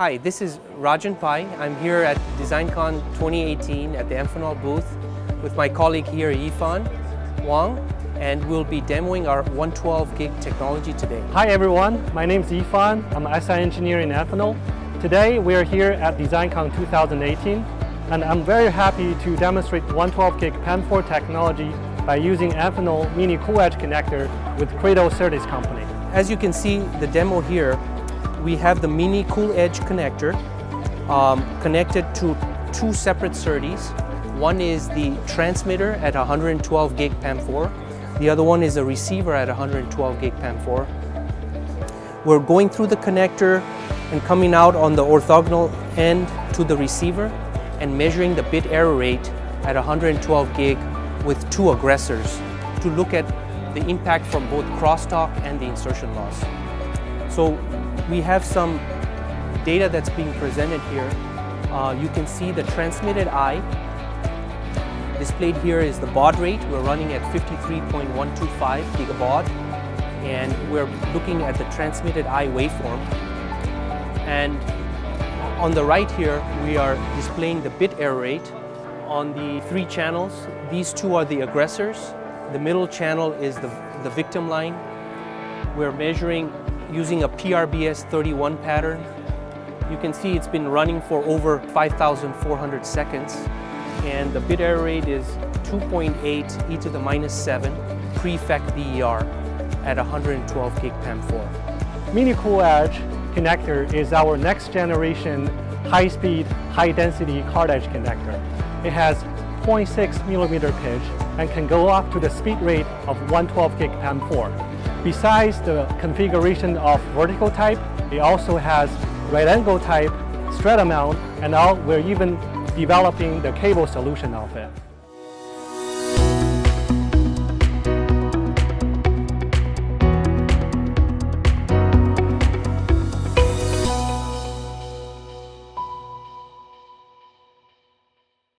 Hi, this is Rajan Pai. I'm here at DesignCon 2018 at the Amphenol booth with my colleague here, Yifan Wang, and we'll be demoing our 112G technology today. Hi everyone, my name is Yifan. I'm an SI engineer in Amphenol. Today we are here at DesignCon 2018, and I'm very happy to demonstrate 112G PAM4 technology by using Amphenol mini cool edge connector with Credo Semiconductor. As you can see the demo here, we have the mini cool edge connector connected to two separate SerDes. One is the transmitter at 112G PAM4. The other one is a receiver at 112G PAM4. We're going through the connector and coming out on the orthogonal end to the receiver and measuring the bit error rate at 112G with two aggressors to look at the impact from both crosstalk and the insertion loss. So we have some data that's being presented here. You can see the transmitted I. Displayed here is the baud rate. We're running at 53.125 gigabaud, and we're looking at the transmitted I waveform. And on the right here, we are displaying the bit error rate on the three channels. These two are the aggressors. The middle channel is the victim line. We're measuring using a PRBS 31 pattern. You can see it's been running for over 5,400 seconds, and the bit error rate is 2.8 e to the minus 7 prefect DER at 112G PAM4. Mini cool edge connector is our next generation high-speed, high-density card edge connector. It has 0.6 millimeter pitch and can go up to the speed rate of 112G PAM4. Besides the configuration of vertical type, it also has right angle type, strata mount, and now we're even developing the cable solution of it.